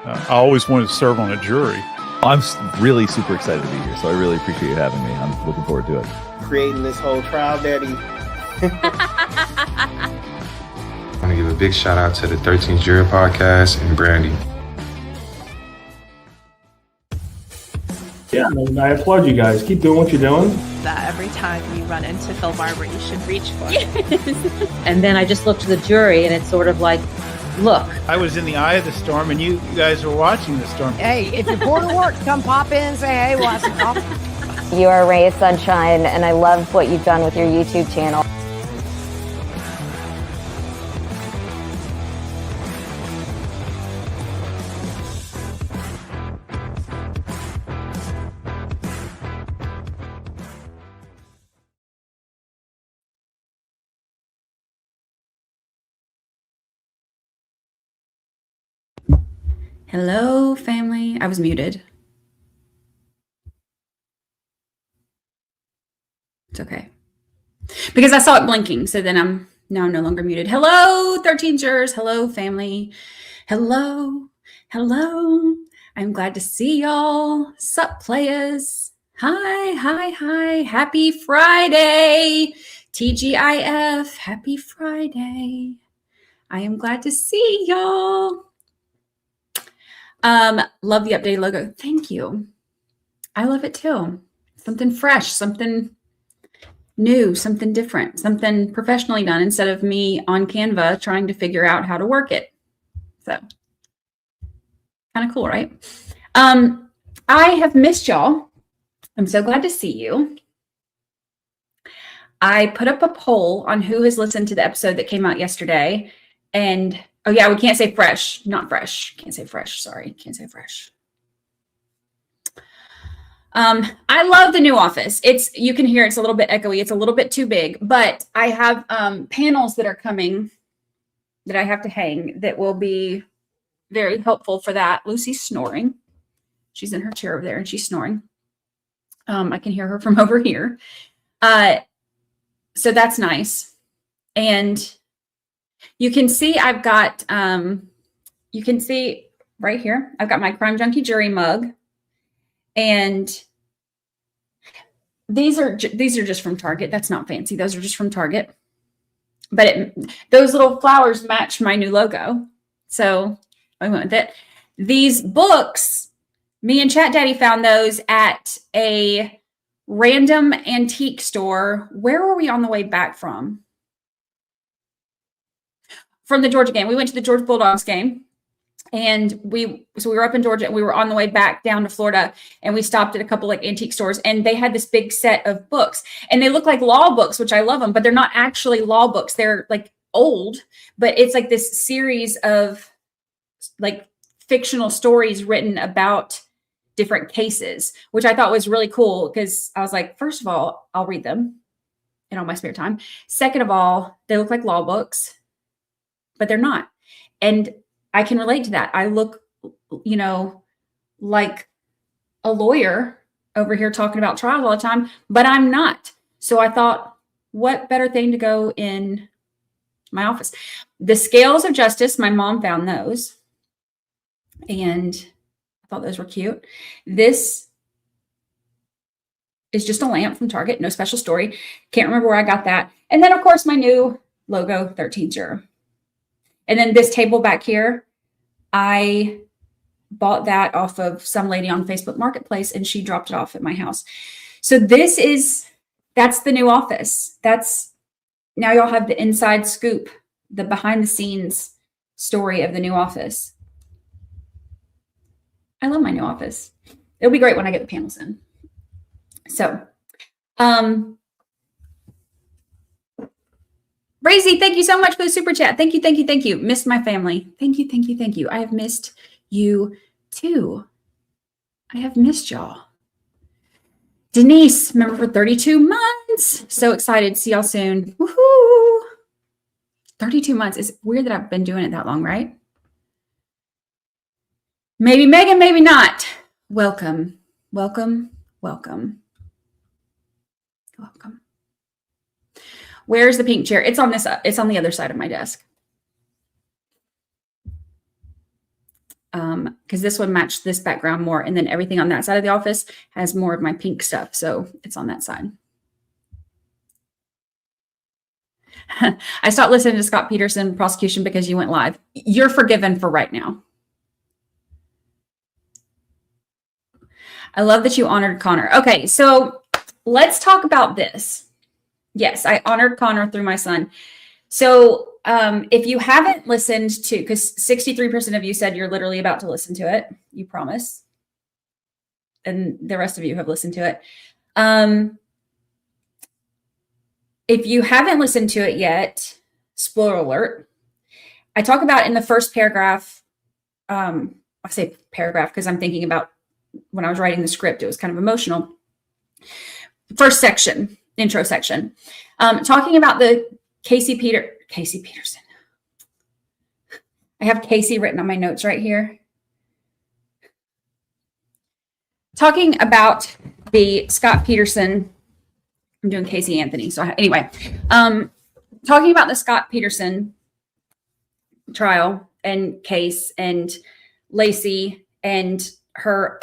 I always wanted to serve on a jury. I'm really super excited to be here, so I really appreciate you having me. I'm looking forward to it. Creating this whole trial daddy. I want to give a big shout out to the 13th Jury Podcast and Brandy. Yeah, I applaud you guys. Keep doing what you're doing. That every time you run into Phil Barber, you should reach for it. And then I just looked to the jury, and it's sort of like, look. I was in the eye of the storm, and you guys were watching the storm. Hey, if your porter works, come pop in and say, hey, we'll have some coffee. You are a ray of sunshine, and I love what you've done with your YouTube channel. Hello, family. I was muted. It's okay. Because I saw it blinking, so then I'm no longer muted. Hello, 13 jurors. Hello, family. Hello. Hello. I'm glad to see y'all. Sup, players. Hi. Happy Friday. TGIF. Happy Friday. I am glad to see y'all. Love the updated logo. Thank you. I love it too. Something fresh, something new, something different, something professionally done instead of me on Canva trying to figure out how to work it. So kind of cool, right? I have missed y'all. I'm so glad to see you. I put up a poll on who has listened to the episode that came out yesterday. And oh yeah, we can't say fresh, not fresh. Can't say fresh. Sorry, can't say fresh. I love the new office. You can hear it's a little bit echoey. It's a little bit too big, but I have panels that are coming that I have to hang that will be very helpful for that. Lucy's snoring. She's in her chair over there and she's snoring. I can hear her from over here. So that's nice. And you can see I've got, you can see right here, I've got my Crime Junkie Jury mug. And these are just from Target. That's not fancy. Those are just from Target. But those little flowers match my new logo. So I went with it. These books, me and Chat Daddy found those at a random antique store. Where were we on the way back from? From the Georgia game. We went to the Georgia Bulldogs game. And we were up in Georgia and we were on the way back down to Florida and we stopped at a couple like antique stores and they had this big set of books and they look like law books, which I love them, but they're not actually law books. They're like old, but it's like this series of like fictional stories written about different cases, which I thought was really cool because I was like, first of all, I'll read them in all my spare time. Second of all, they look like law books, but they're not. And I can relate to that. I look, like a lawyer over here talking about trials all the time, but I'm not. So I thought, what better thing to go in my office? The Scales of Justice, my mom found those. And I thought those were cute. This is just a lamp from Target, no special story. Can't remember where I got that. And then, of course, my new logo, 13th Juror. And then this table back here, I bought that off of some lady on Facebook Marketplace and she dropped it off at my house. So that's the new office. Now y'all have the inside scoop, the behind the scenes story of the new office. I love my new office. It'll be great when I get the panels in. So, Brazy, thank you so much for the super chat. Thank you. Missed my family. Thank you. I have missed you too. I have missed y'all. Denise, member for 32 months. So excited. See y'all soon. Woohoo! 32 months. It's weird that I've been doing it that long, right? Maybe Megan, maybe not. Welcome. Where's the pink chair? It's on the other side of my desk. because this one matched this background more. And then everything on that side of the office has more of my pink stuff. So it's on that side. I stopped listening to Scott Peterson prosecution because you went live. You're forgiven for right now. I love that you honored Connor. Okay, so let's talk about this. Yes, I honored Connor through my son. So if you haven't listened to, because 63% of you said you're literally about to listen to it, you promise. And the rest of you have listened to it. If you haven't listened to it yet, spoiler alert, I talk about in the first paragraph, I say paragraph because I'm thinking about when I was writing the script, it was kind of emotional. First section, intro section, talking about the Casey Peterson. I have Casey written on my notes right here. Talking about the Scott Peterson, I'm doing Casey Anthony. So anyway, talking about the Scott Peterson trial and case and Lacey and her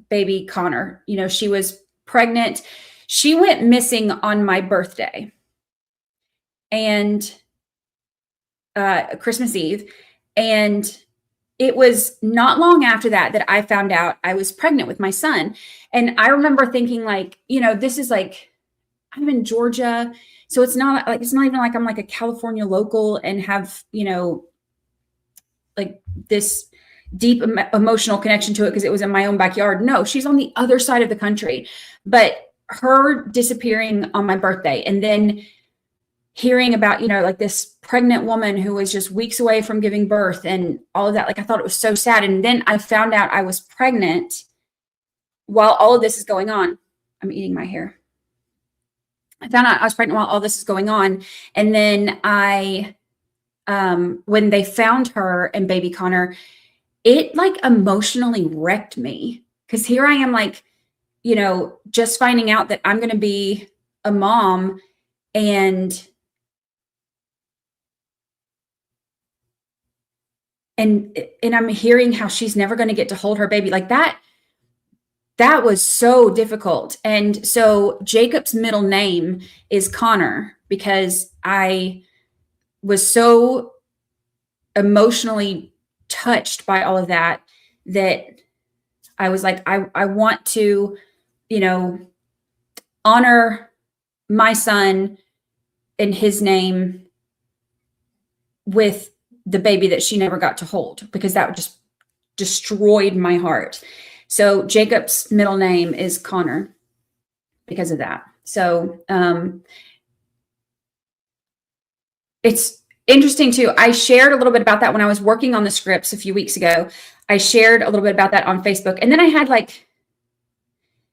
baby Connor. You know, she was pregnant. She went missing on my birthday and Christmas Eve. And it was not long after that I found out I was pregnant with my son. And I remember thinking like, you know, this is like, I'm in Georgia. So it's not even like I'm like a California local and have, you know, like this deep emotional connection to it because it was in my own backyard. No, she's on the other side of the country. But her disappearing on my birthday and then hearing about, you know, like this pregnant woman who was just weeks away from giving birth and all of that, like I thought it was so sad. And then I found out I was pregnant while all of this is going on. I'm eating my hair. I found out I was pregnant while all this is going on. And then when they found her and baby Connor, it like emotionally wrecked me because here I am like, you know, just finding out that I'm going to be a mom and I'm hearing how she's never going to get to hold her baby like that. That was so difficult. And so Jacob's middle name is Connor because I was so emotionally touched by all of that I was like, I want to, you know, honor my son in his name with the baby that she never got to hold because that just destroyed my heart. So Jacob's middle name is Connor because of that. So it's interesting too. I shared a little bit about that when I was working on the scripts a few weeks ago. I shared a little bit about that on Facebook. And then I had like,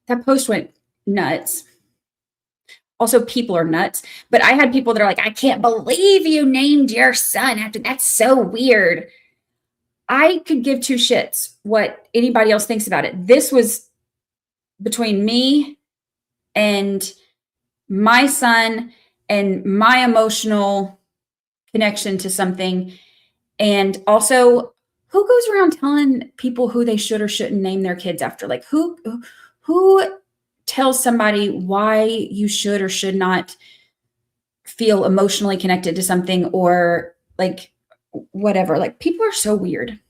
that post went nuts. Also, people are nuts. But I had people that are like, I can't believe you named your son after, that's so weird. I could give two shits what anybody else thinks about it. This was between me and my son and my emotional connection to something. And also, who goes around telling people who they should or shouldn't name their kids after? Like who tells somebody why you should or should not feel emotionally connected to something or like whatever? Like people are so weird.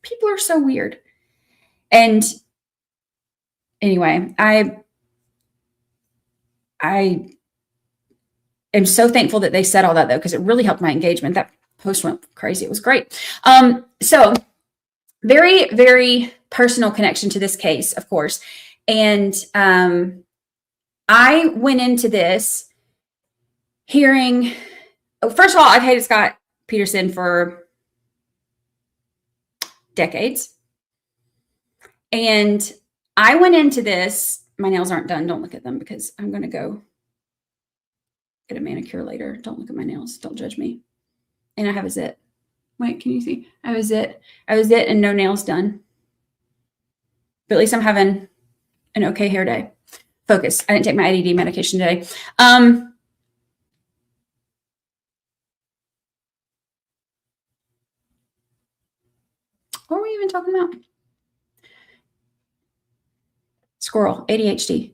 People are so weird. And anyway, I am so thankful that they said all that though, because it really helped my engagement. That post went crazy. It was great. So very, very personal connection to this case, of course. And I went into this hearing, first of all, I've hated Scott Peterson for decades. And I went into this, my nails aren't done. Don't look at them because I'm going to go get a manicure later. Don't look at my nails. Don't judge me. And I have a zit. Wait, can you see? I have a zit. I have a zit and no nails done. But at least I'm having an okay hair day. Focus. I didn't take my ADD medication today. What were we even talking about? Squirrel, ADHD.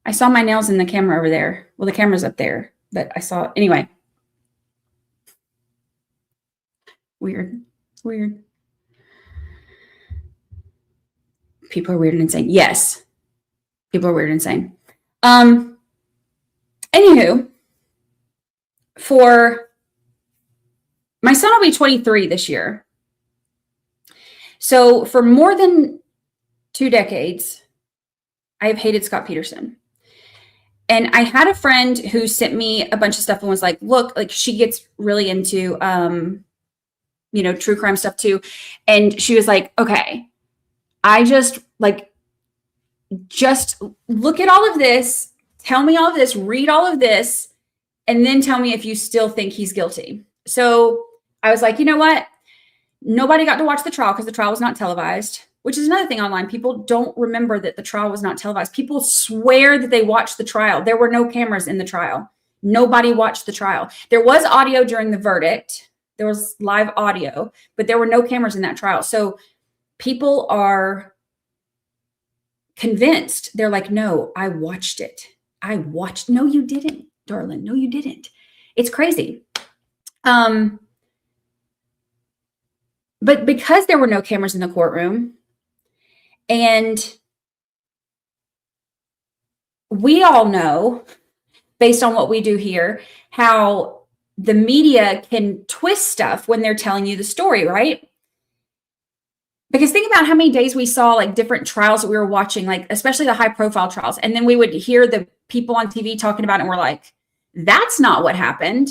I saw my nails in the camera over there. Well, the camera's up there, but I saw, anyway. Weird. People are weird and insane. Yes. People are weird and insane. Anywho, for my son will be 23 this year. So for more than 2 decades, I have hated Scott Peterson. And I had a friend who sent me a bunch of stuff and was like, look, like she gets really into, true crime stuff too. And she was like, okay, just look at all of this, tell me all of this, read all of this, and then tell me if you still think he's guilty. So I was like, you know what? Nobody got to watch the trial because the trial was not televised, which is another thing online. People don't remember that the trial was not televised. People swear that they watched the trial. There were no cameras in the trial. Nobody watched the trial. There was audio during the verdict. There was live audio, but there were no cameras in that trial. So people are convinced. They're like, no, I watched it. No, you didn't, darling. No, you didn't. It's crazy. But because there were no cameras in the courtroom, and we all know, based on what we do here, how the media can twist stuff when they're telling you the story, right? Because think about how many days we saw like different trials that we were watching, like especially the high profile trials. And then we would hear the people on TV talking about it and we're like, that's not what happened.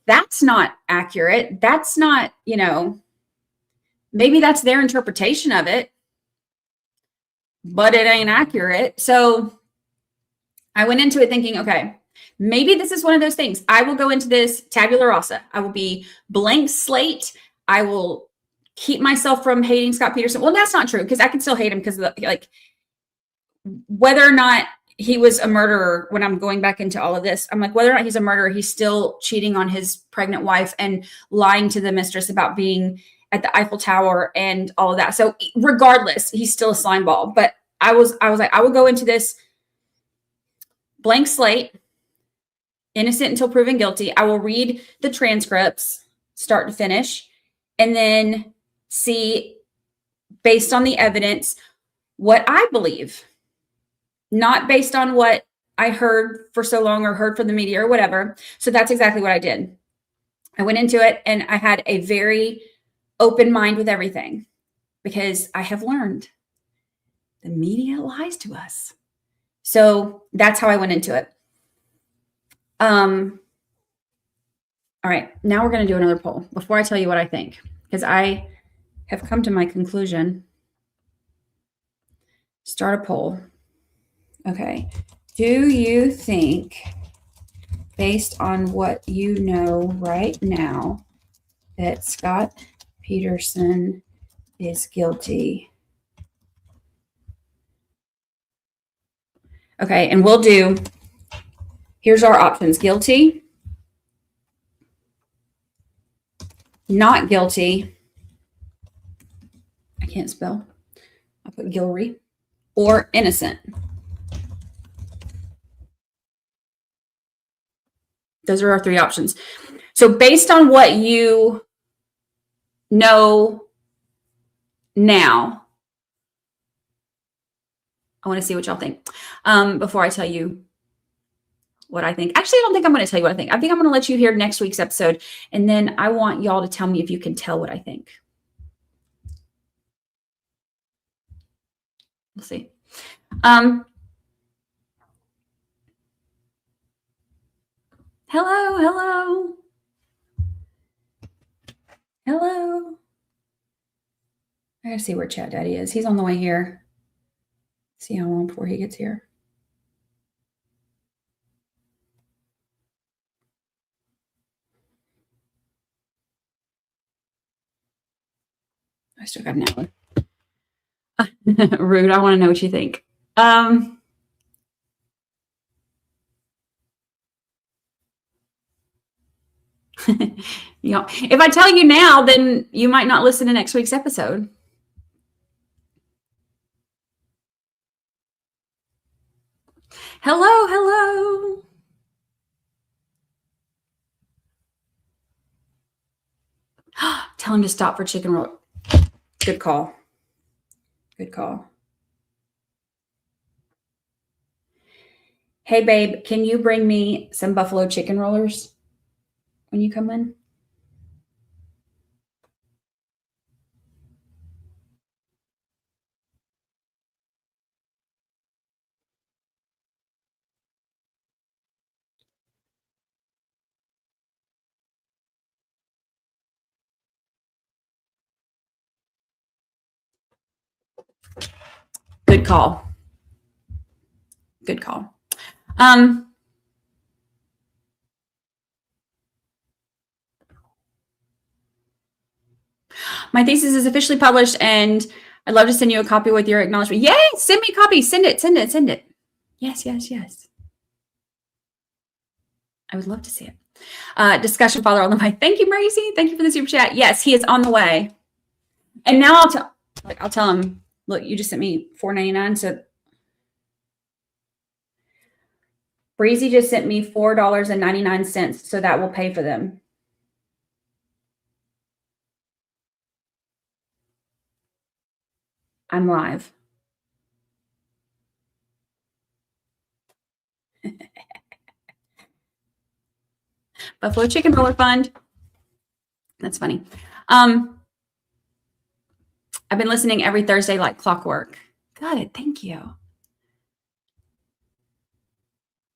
That's not accurate. That's not, maybe that's their interpretation of it, but it ain't accurate. So I went into it thinking, okay, maybe this is one of those things. I will go into this tabula rasa. I will be blank slate. I will keep myself from hating Scott Peterson. Well, that's not true because I can still hate him because whether or not he was a murderer, when I'm going back into all of this, I'm like, whether or not he's a murderer, he's still cheating on his pregnant wife and lying to the mistress about being at the Eiffel Tower and all of that. So regardless, he's still a slime ball. But I was like, I will go into this blank slate, innocent until proven guilty. I will read the transcripts start to finish and then see, based on the evidence, what I believe, not based on what I heard for so long or heard from the media or whatever. So that's exactly what I did. I went into it and I had a very open mind with everything because I have learned the media lies to us. So that's how I went into it. All right, now we're going to do another poll before I tell you what I think, because I have come to my conclusion. Start a poll. Okay. Do you think, based on what you know right now, that Scott Peterson is guilty? Okay, and we'll do, here's our options. Guilty, not guilty, I can't spell, I'll put Gilry, or innocent. Those are our 3 options. So based on what you know now, I want to see what y'all think before I tell you what I think. Actually, I don't think I'm going to tell you what I think. I think I'm going to let you hear next week's episode, and then I want y'all to tell me if you can tell what I think. We'll see. Hello. I gotta see where Chat Daddy is. He's on the way here. See how long before he gets here. I still got an hour. Rude. I want to know what you think. If I tell you now, then you might not listen to next week's episode. Hello, hello. Tell him to stop for chicken roll. Good call. Good call. Hey, babe, can you bring me some buffalo chicken rollers when you come in? Good call. Good call. My thesis is officially published, and I'd love to send you a copy with your acknowledgement. Yay! Send me a copy. Send it. Send it. Send it. Yes, yes, yes. I would love to see it. Discussion father on the way. Thank you, Macy. Thank you for the super chat. Yes, he is on the way. And now I'll tell him, look, you just sent me $4.99. So Breezy just sent me $4.99. So that will pay for them. I'm live. Buffalo Chicken Roller Fund. That's funny. I've been listening every Thursday like clockwork. Good. Thank you.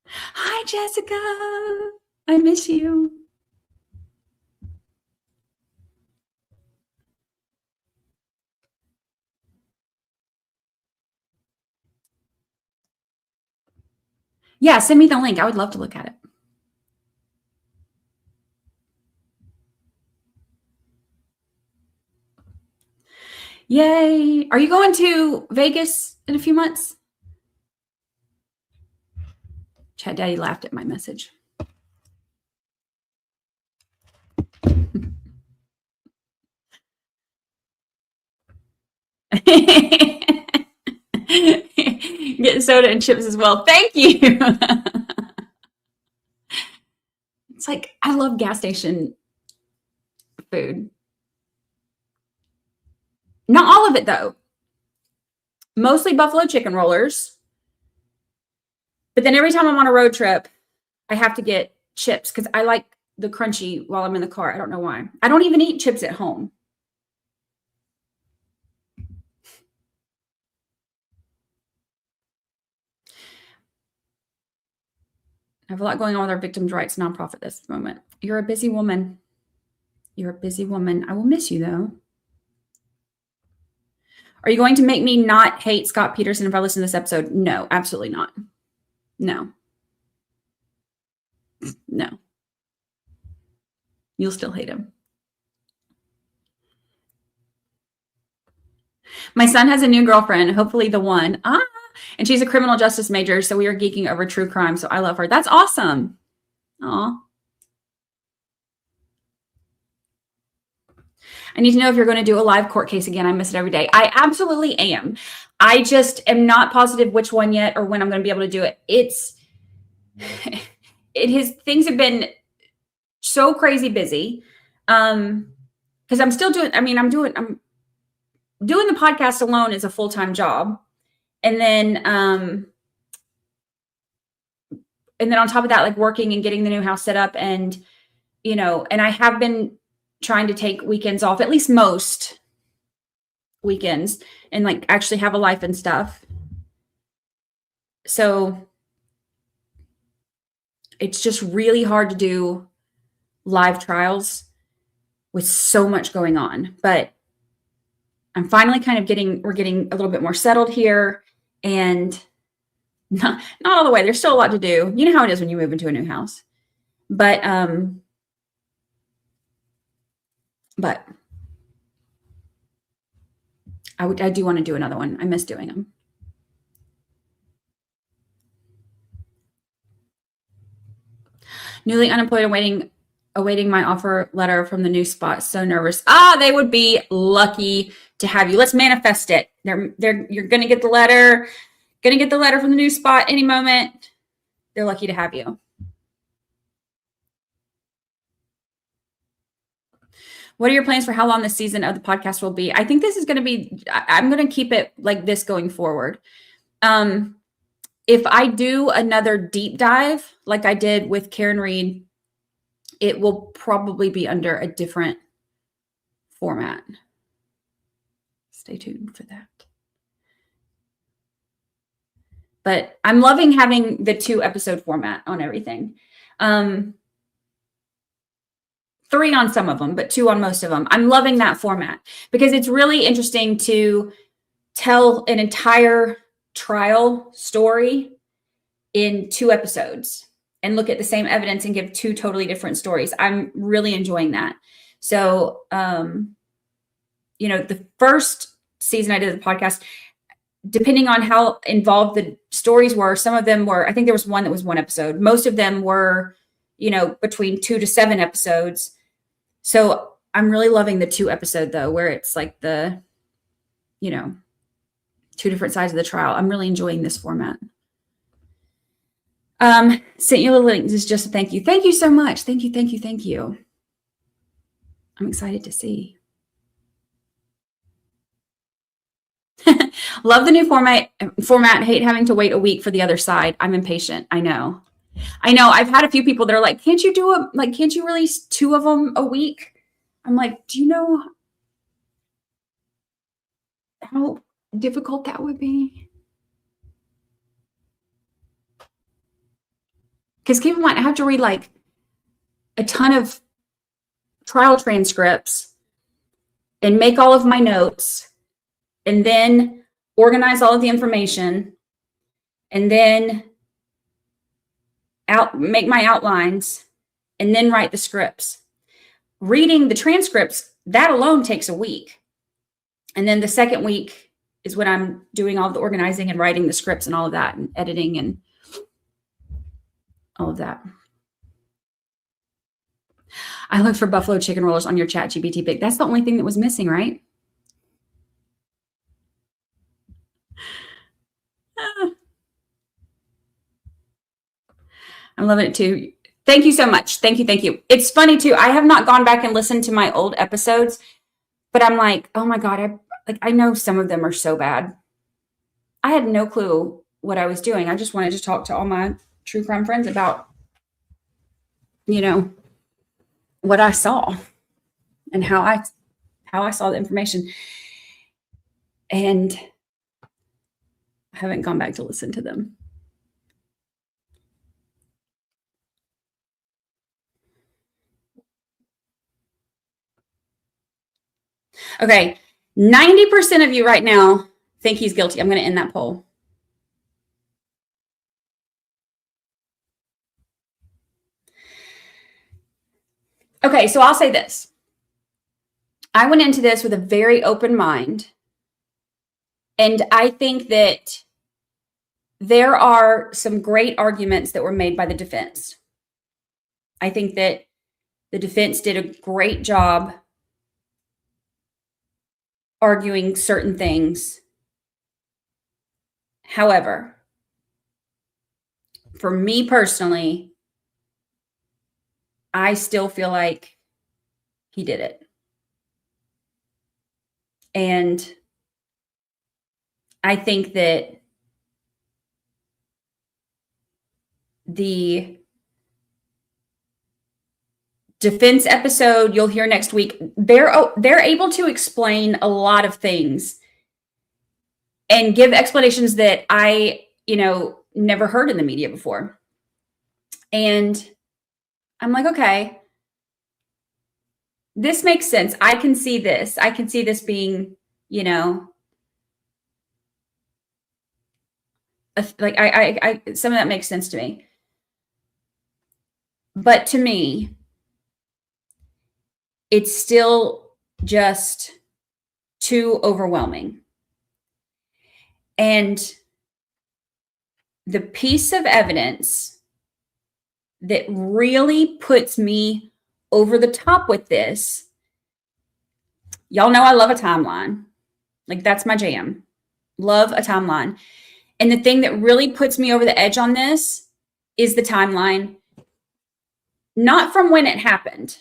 Hi, Jessica. I miss you. Yeah, send me the link. I would love to look at it. Yay. Are you going to Vegas in a few months? Chat Daddy laughed at my message. Get soda and chips as well. Thank you. It's like, I love gas station food. Not all of it, though. Mostly buffalo chicken rollers. But then every time I'm on a road trip, I have to get chips because I like the crunchy while I'm in the car. I don't know why. I don't even eat chips at home. I have a lot going on with our victims' rights nonprofit this moment. You're a busy woman. You're a busy woman. I will miss you, though. Are you going to make me not hate Scott Peterson if I listen to this episode? No, absolutely not. No. No. You'll still hate him. My son has a new girlfriend, hopefully the one. And she's a criminal justice major, so we are geeking over true crime, so I love her. That's awesome. Aw. I need to know if you're going to do a live court case again. I miss it every day. I absolutely am. I just am not positive which one yet or when I'm going to be able to do it. Things have been so crazy busy. Because I'm still doing, I'm doing the podcast alone is a full-time job. And then on top of that, like working and getting the new house set up and I have been trying to take weekends off, at least most weekends, and like actually have a life and stuff. So it's just really hard to do live trials with so much going on, but I'm finally kind of we're getting a little bit more settled here, and not all the way. There's still a lot to do. You know how it is when you move into a new house, but I do want to do another one. I miss doing them. Newly unemployed, awaiting my offer letter from the new spot. So nervous. They would be lucky to have you. Let's manifest it. You're going to get the letter. Going to get the letter from the new spot any moment. they're lucky to have you. What are your plans for how long this season of the podcast will be? I think this is going to be, I'm going to keep it like this going forward. If I do another deep dive, like I did with Karen Reed, it will probably be under a different format. Stay tuned for that. But I'm loving having the 2-episode format on everything. 3 on some of them, but 2 on most of them. I'm loving that format because it's really interesting to tell an entire trial story in 2 episodes and look at the same evidence and give 2 totally different stories. I'm really enjoying that. So, the first season I did the podcast, depending on how involved the stories were, some of them were, I think there was one that was 1 episode. Most of them were, between 2 to 7 episodes. So I'm really loving the 2-episode though, where it's like the, 2 different sides of the trial. I'm really enjoying this format. Sent you the link. This is just a thank you. Thank you so much. Thank you. Thank you. Thank you. I'm excited to see. Love the new format. Hate having to wait a week for the other side. I'm impatient. I know. I've had a few people that are like, can't you release 2 of them a week? I'm like, do you know how difficult that would be? Because keep in mind, I have to read like a ton of trial transcripts and make all of my notes and then organize all of the information and then make my outlines and then write the scripts. Reading the transcripts, that alone takes a week. And then the second week is when I'm doing all the organizing and writing the scripts and all of that and editing and all of that. I looked for buffalo chicken rollers on your ChatGPT pic. That's the only thing that was missing, right? I'm loving it too. Thank you so much. Thank you. Thank you. It's funny too. I have not gone back and listened to my old episodes, but I'm like, oh my God, I know some of them are so bad. I had no clue what I was doing. I just wanted to talk to all my true crime friends about, what I saw and how I saw the information. And I haven't gone back to listen to them. Okay, 90% of you right now think he's guilty. I'm going to end that poll. Okay, so I'll say this. I went into this with a very open mind, and I think that there are some great arguments that were made by the defense. I think that the defense did a great job arguing certain things. However, for me personally, I still feel like he did it. And I think that the defense episode you'll hear next week, they're able to explain a lot of things and give explanations that I, never heard in the media before. And I'm like, okay, this makes sense. I can see this. I can see this being, some of that makes sense to me. But to me, it's still just too overwhelming. And the piece of evidence that really puts me over the top with this, y'all know I love a timeline. Like, that's my jam. Love a timeline. And the thing that really puts me over the edge on this is the timeline, not from when it happened,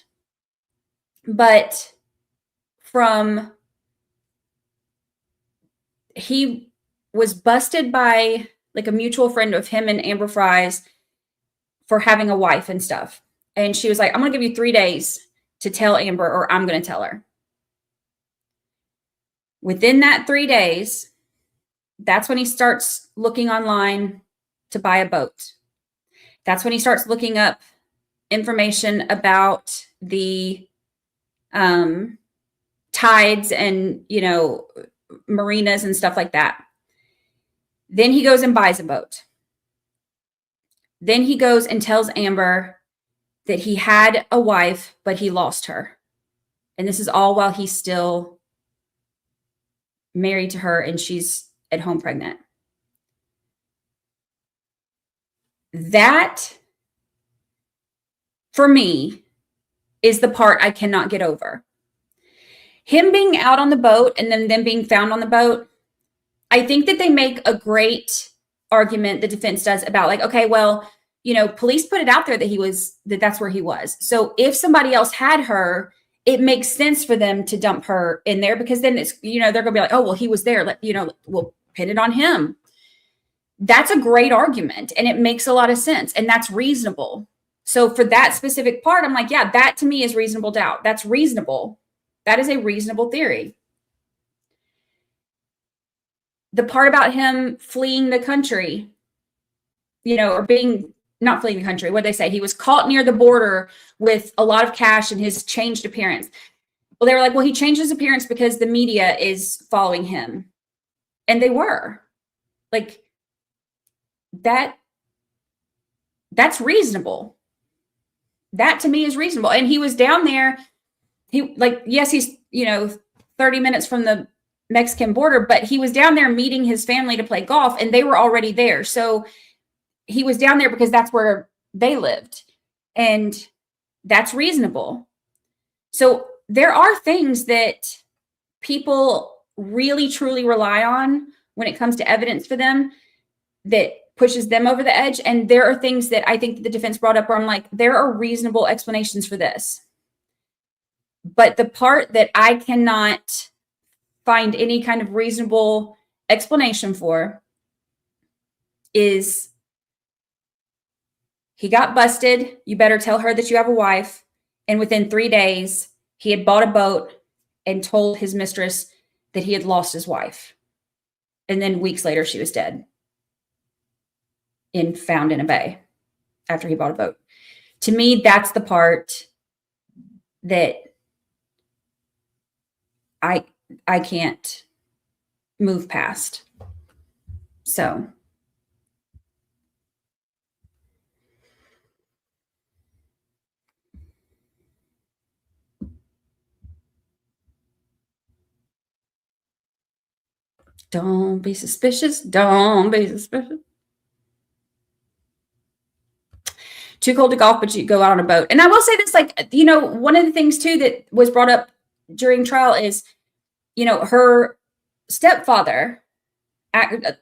but from he was busted by like a mutual friend of him and Amber Fry's for having a wife and stuff. And she was like, I'm going to give you 3 days to tell Amber or I'm going to tell her. Within that 3 days, that's when he starts looking online to buy a boat. That's when he starts looking up information about the tides and, marinas and stuff like that. Then he goes and buys a boat. Then he goes and tells Amber that he had a wife, but he lost her. And this is all while he's still married to her and she's at home pregnant. That, for me, is the part I cannot get over. Him being out on the boat and then them being found on the boat, I think that they make a great argument, the defense does, about like, okay, well, police put it out there that that's where he was. So if somebody else had her, it makes sense for them to dump her in there because then it's, they're going to be like, oh, well, he was there. We'll pin it on him. That's a great argument and it makes a lot of sense and that's reasonable. So for that specific part, I'm like, yeah, that to me is reasonable doubt. That's reasonable. That is a reasonable theory. The part about him fleeing the country, or being not fleeing the country, what they say, he was caught near the border with a lot of cash and his changed appearance. Well, they were like, well, he changed his appearance because the media is following him. And they were like, that's reasonable. That to me is reasonable. And he was down there. Yes, he's, 30 minutes from the Mexican border, but he was down there meeting his family to play golf and they were already there. So he was down there because that's where they lived and that's reasonable. So there are things that people really truly rely on when it comes to evidence for them that pushes them over the edge. And there are things that I think the defense brought up where I'm like, there are reasonable explanations for this. But the part that I cannot find any kind of reasonable explanation for is he got busted. You better tell her that you have a wife. And within 3 days, he had bought a boat and told his mistress that he had lost his wife. And then weeks later, she was dead and found in a bay after he bought a boat. To me, that's the part that I can't move past. So. Don't be suspicious. Don't be suspicious. Too cold to golf, but you go out on a boat. And I will say this, one of the things too that was brought up during trial is, her stepfather,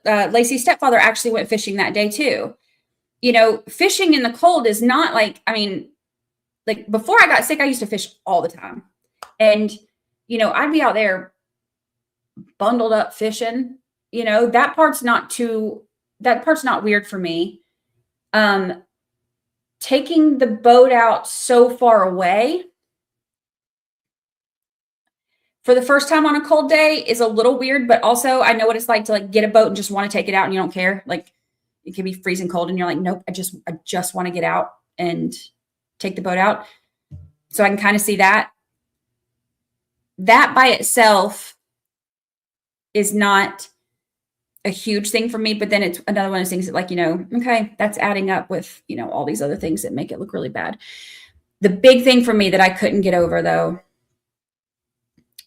Lacey's stepfather actually went fishing that day too. Fishing in the cold is not before I got sick, I used to fish all the time. And, I'd be out there bundled up fishing, that part's not weird for me. Taking the boat out so far away for the first time on a cold day is a little weird, but also I know what it's like to get a boat and just want to take it out and you don't care. It can be freezing cold and you're like, nope, I just want to get out and take the boat out. So I can kind of see that. That by itself is not a huge thing for me, but then it's another one of those things that okay, that's adding up with, all these other things that make it look really bad. The big thing for me that I couldn't get over though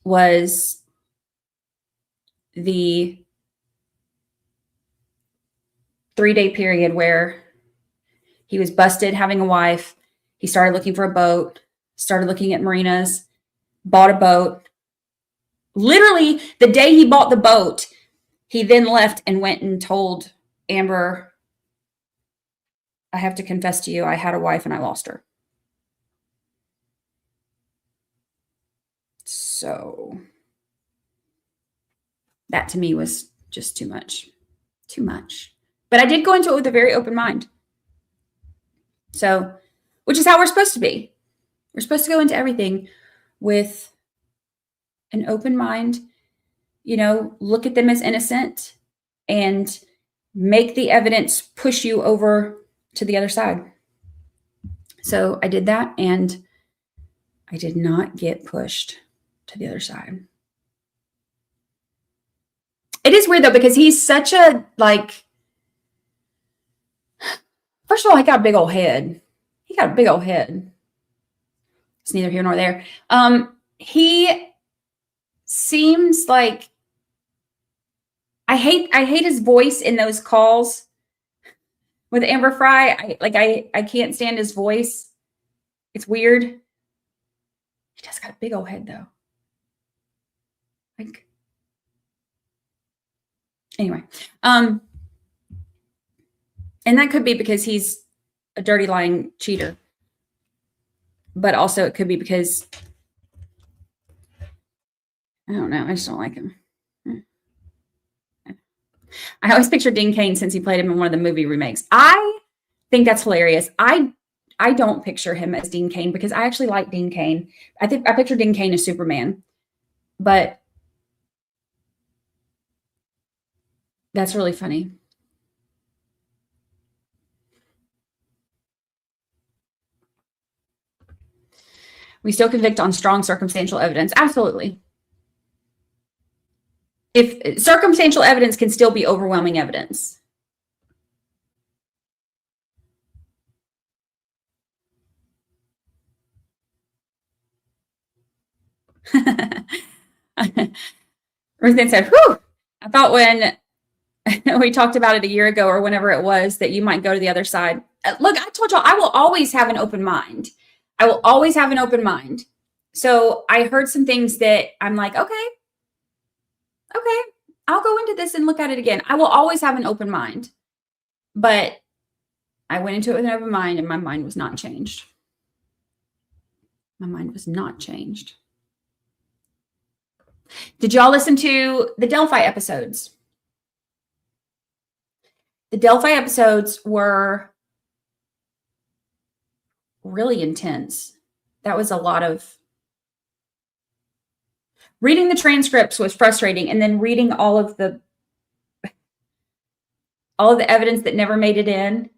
was the 3-day period where he was busted having a wife. He started looking for a boat, started looking at marinas, bought a boat. Literally the day he bought the boat, he then left and went and told Amber I have to confess to you, I had a wife and I lost her. So that to me was just too much. Too much. But I did go into it with a very open mind. So, which is how we're supposed to be. We're supposed to go into everything with an open mind, you know, look at them as innocent and make the evidence push you over to the other side. So I did that, and I did not get pushed to the other side. It is weird though, because he's such a, like, first of all, he got a big old head. He got a big old head. It's neither here nor there. He seems like, I hate his voice in those calls with Amber Fry. I can't stand his voice. It's weird. He just got a big old head though. Like, anyway, and that could be because he's a dirty, lying cheater. But also it could be because, I don't know, I just don't like him. I always picture Dean Cain since he played him in one of the movie remakes. I think that's hilarious. I don't picture him as Dean Cain because I actually like Dean Cain. I picture Dean Cain as Superman. But that's really funny. We still convict on strong circumstantial evidence. Absolutely. If circumstantial evidence can still be overwhelming evidence. Ruth then said, whew, I thought when we talked about it a year ago or whenever it was that you might go to the other side. Look, I told y'all I will always have an open mind. I will always have an open mind. So I heard some things that I'm like, okay, I'll go into this and look at it again. I will always have an open mind. But I went into it with an open mind and my mind was not changed. My mind was not changed. Did y'all listen to the Delphi episodes? The Delphi episodes were really intense. That was a lot of reading. The transcripts was frustrating, and then reading all of the evidence that never made it in,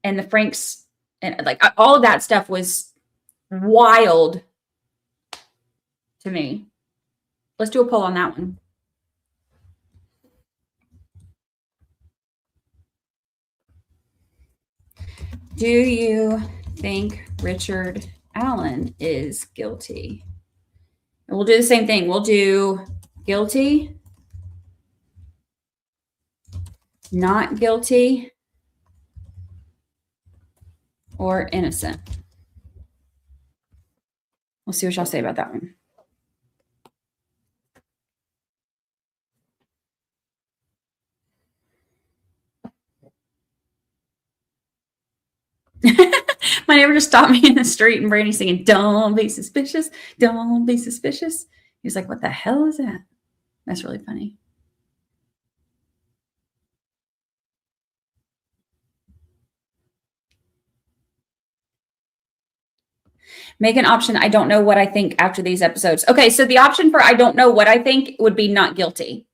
and the Franks, and like all of that stuff was wild to me. Let's do a poll on that one. Do you think Richard Allen is guilty? And we'll do the same thing. We'll do guilty, not guilty, or innocent. We'll see what y'all say about that one. My neighbor just stopped me in the street and Brandy's singing, "Don't be suspicious, don't be suspicious." He was like, "What the hell is that?" That's really funny. Make an option, I don't know what I think after these episodes. Okay, so the option for I don't know what I think would be not guilty.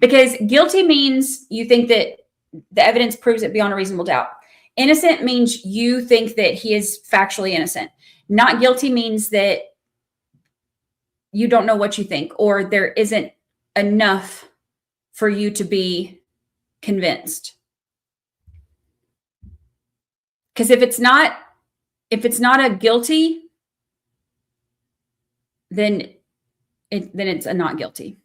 Because guilty means you think that the evidence proves it beyond a reasonable doubt. Innocent means you think that he is factually innocent. Not guilty means that you don't know what you think, or there isn't enough for you to be convinced. Because if it's not a guilty, then it's a not guilty.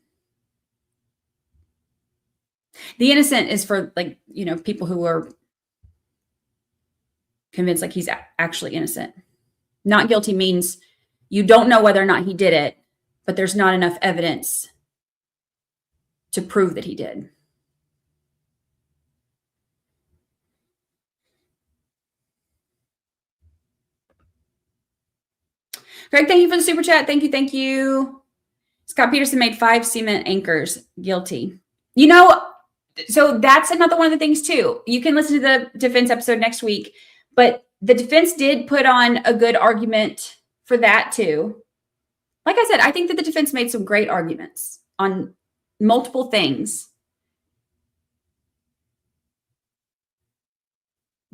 The innocent is for, like, you know, people who are convinced like he's actually innocent. Not guilty means you don't know whether or not he did it, but there's not enough evidence to prove that he did. Greg, thank you for the super chat. Thank you. Thank you. Scott Peterson made 5 cement anchors. Guilty. You know, so that's another one of the things too. You can listen to the defense episode next week, but the defense did put on a good argument for that too. Like I said, I think that the defense made some great arguments on multiple things,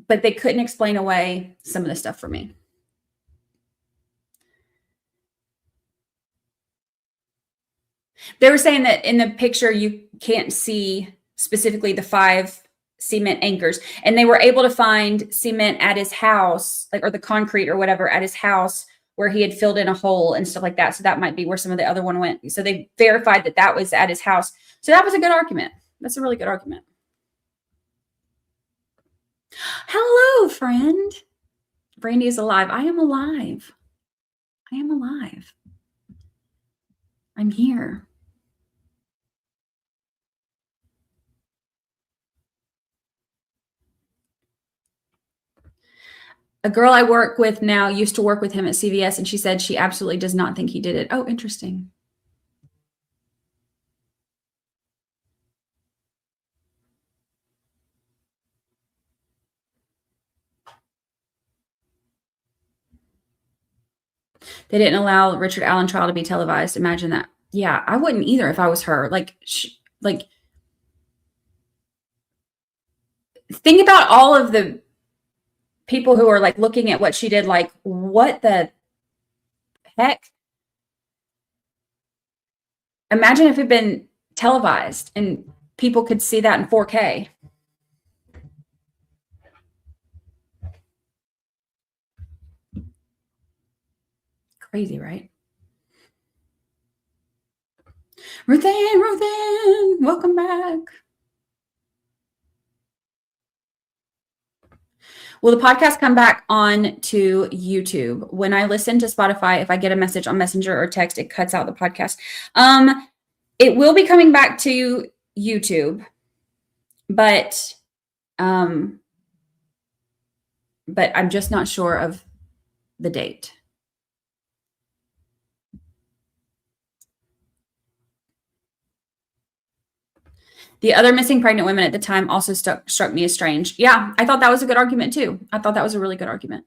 but they couldn't explain away some of the stuff for me. They were saying that in the picture, you can't see specifically the 5 cement anchors, and they were able to find cement at his house, like, or the concrete or whatever at his house where he had filled in a hole and stuff like that. So that might be where some of the other one went. So they verified that that was at his house. So that was a good argument. That's a really good argument. Hello, friend. Brandy is alive. I am alive. I am alive. I'm here. A girl I work with now used to work with him at CVS, and she said she absolutely does not think he did it. Oh, interesting. They didn't allow Richard Allen trial to be televised. Imagine that. Yeah, I wouldn't either if I was her. Like, think about all of the people who are like looking at what she did, like, what the heck? Imagine if it had been televised and people could see that in 4K. Crazy, right? Ruthann, welcome back. Will the podcast come back on to YouTube? When I listen to Spotify, if I get a message on Messenger or text, it cuts out the podcast. It will be coming back to YouTube, but I'm just not sure of the date. The other missing pregnant women at the time also struck me as strange. Yeah, I thought that was a good argument too. I thought that was a really good argument.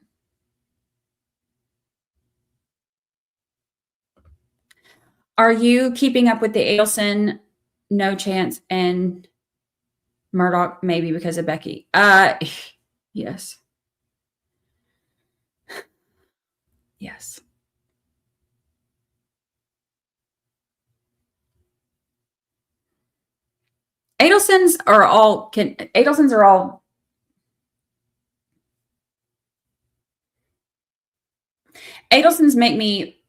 Are you keeping up with the Adelson? No chance. And Murdoch, maybe because of Becky. Yes. Yes. Adelsons are all Adelsons make me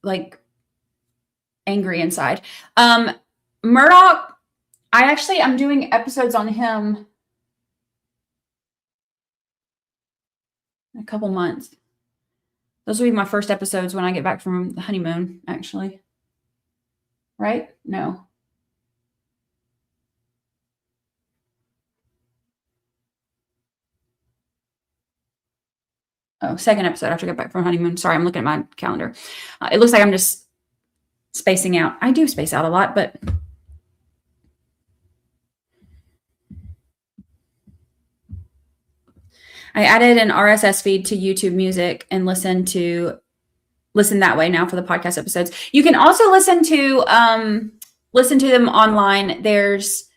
like angry inside. Murdoch, I'm doing episodes on him in a couple months. Those will be my first episodes when I get back from the honeymoon, actually. Right? No. Oh, second episode after I get back from honeymoon. Sorry, I'm looking at my calendar. It looks like I'm just spacing out. I do space out a lot, but I added an RSS feed to YouTube Music and listen that way now for the podcast episodes. You can also listen to them online. There's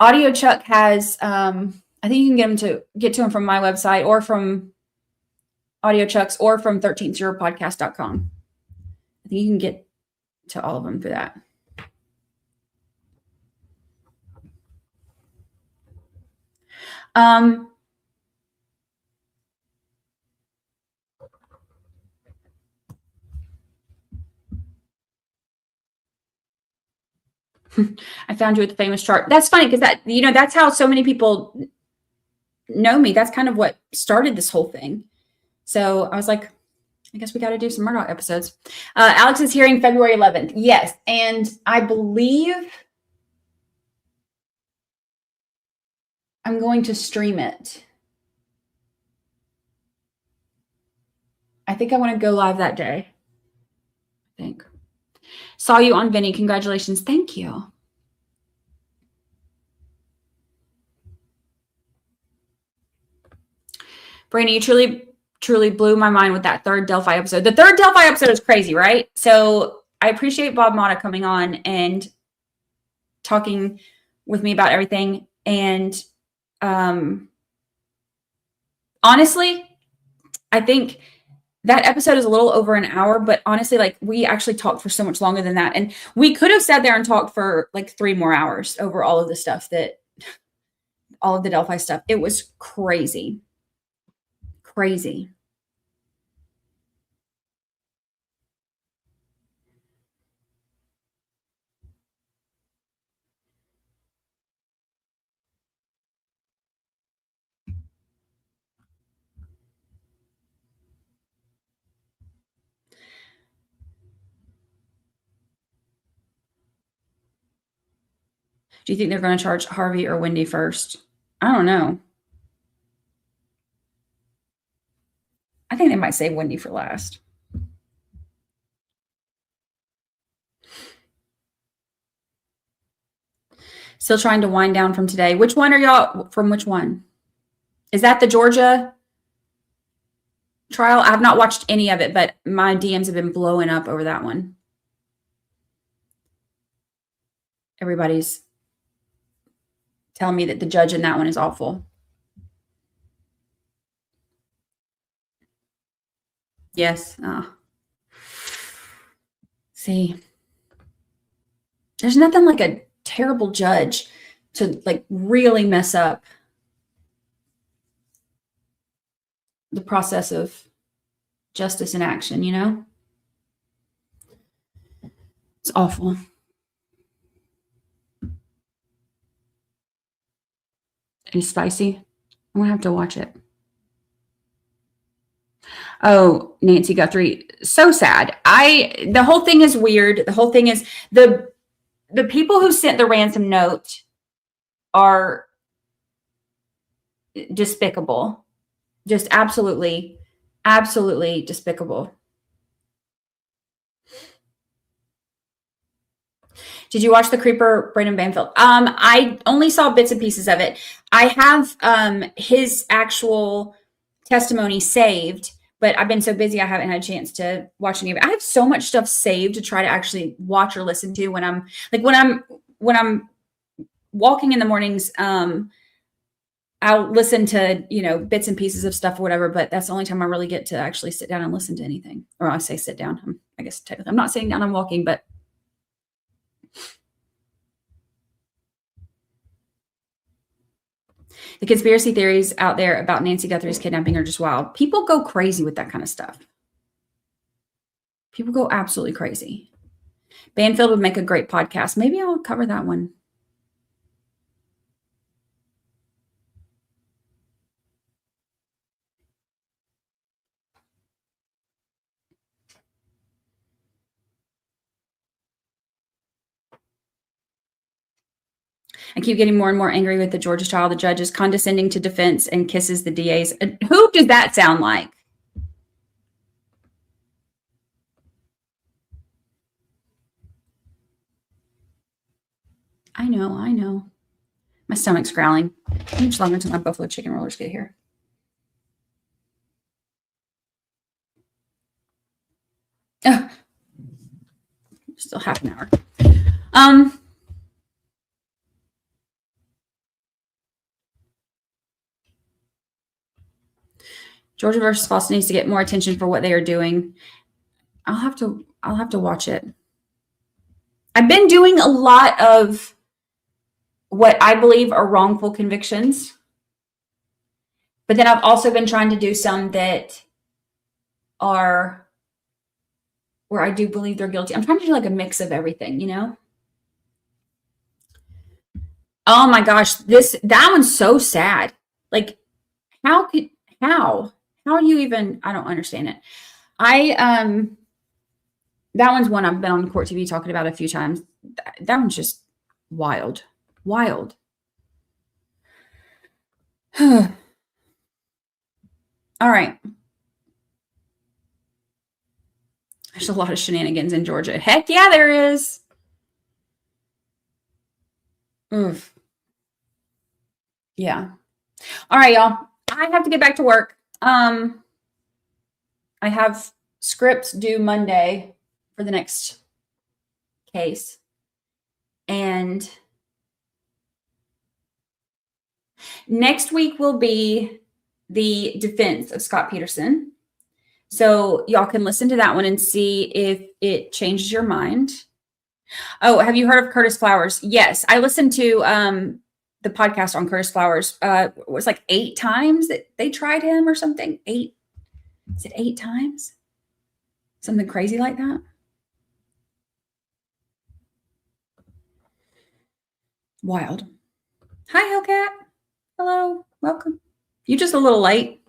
AudioChuck has I think you can get to them from my website or from AudioChuck's or from 13thjurorpodcast.com. I think you can get to all of them through that. I found you at the famous chart. That's funny because that's how so many people know me. That's kind of what started this whole thing. So I was like, I guess we got to do some Murdoch episodes. Alex is hearing February 11th. Yes. And I believe I'm going to stream it. I think I want to go live that day. I think. Saw you on Vinny. Congratulations. Thank you. Brandy, you truly blew my mind with that third Delphi episode. The third Delphi episode is crazy, right? So I appreciate Bob Motta coming on and talking with me about everything. And honestly, I think that episode is a little over an hour, but honestly, like we actually talked for so much longer than that. And we could have sat there and talked for like 3 more hours over all of the stuff all of the Delphi stuff. It was crazy. Crazy. Do you think they're going to charge Harvey or Wendy first? I don't know. I think they might save Wendy for last. Still trying to wind down from today. Which one are y'all from? Which one? Is that the Georgia trial? I've not watched any of it, but my DMs have been blowing up over that one. Everybody's telling me that the judge in that one is awful. Yes. See, there's nothing like a terrible judge to like really mess up the process of justice in action, you know? It's awful. It's spicy. I'm gonna have to watch it. Oh, Nancy Guthrie, so sad. The whole thing is weird. The whole thing is the people who sent the ransom note are despicable. Just absolutely, absolutely despicable. Did you watch The Creeper, Brandon Banfield? I only saw bits and pieces of it. I have his actual testimony saved, but I've been so busy I haven't had a chance to watch any of it. I have so much stuff saved to try to actually watch or listen to when I'm walking in the mornings. I'll listen to, bits and pieces of stuff or whatever, but that's the only time I really get to actually sit down and listen to anything. Or I say sit down. I guess technically I'm not sitting down, I'm walking, but the conspiracy theories out there about Nancy Guthrie's kidnapping are just wild. People go crazy with that kind of stuff. People go absolutely crazy. Banfield would make a great podcast. Maybe I'll cover that one. I keep getting more and more angry with the Georgia trial. The judge is condescending to defense and kisses the DAs. Who does that sound like? I know. My stomach's growling. How much longer until my buffalo chicken rollers get here? Still half an hour. Georgia versus Foster needs to get more attention for what they are doing. I'll have to watch it. I've been doing a lot of what I believe are wrongful convictions, but then I've also been trying to do some that are where I do believe they're guilty. I'm trying to do like a mix of everything, Oh my gosh, that one's so sad. Like, how do you even? I don't understand it. That one's one I've been on Court TV talking about a few times. That one's just wild. All right. There's a lot of shenanigans in Georgia. Heck yeah, there is. Oof. Yeah. All right, y'all. I have to get back to work. I have scripts due Monday for the next case. And next week will be the defense of Scott Peterson. So y'all can listen to that one and see if it changes your mind. Oh, have you heard of Curtis Flowers? Yes, I listened to the podcast on Curtis Flowers. It was like 8 times that they tried him or something. 8? Is it 8 times? Something crazy like that? Wild. Hi, Hellcat. Hello. Welcome. You just a little late.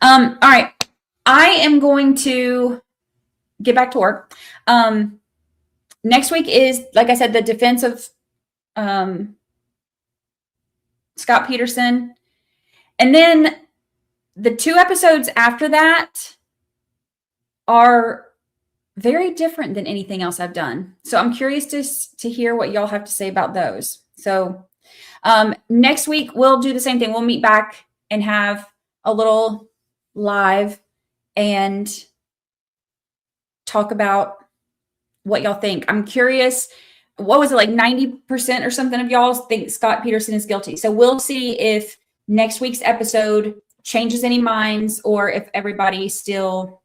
All right. I am going to get back to work. Next week is, like I said, the defense of Scott Peterson. And then the 2 episodes after that are very different than anything else I've done. So I'm curious to hear what y'all have to say about those. So next week, we'll do the same thing. We'll meet back and have a little live and talk about what y'all think. I'm curious, what was it, like 90% or something of y'all think Scott Peterson is guilty? So we'll see if next week's episode changes any minds, or if everybody still,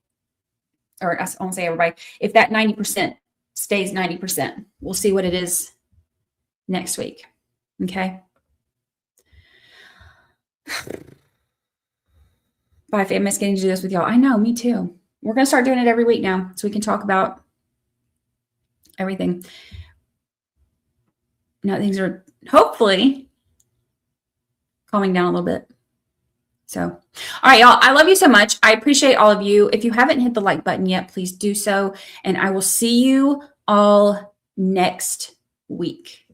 or I won't say everybody, if that 90% stays 90%. We'll see what it is next week. Okay. Bye, fam. I miss getting to do this with y'all. I know, me too. We're going to start doing it every week now so we can talk about everything. Now things are hopefully calming down a little bit. So, all right, y'all. I love you so much. I appreciate all of you. If you haven't hit the like button yet, please do so. And I will see you all next week.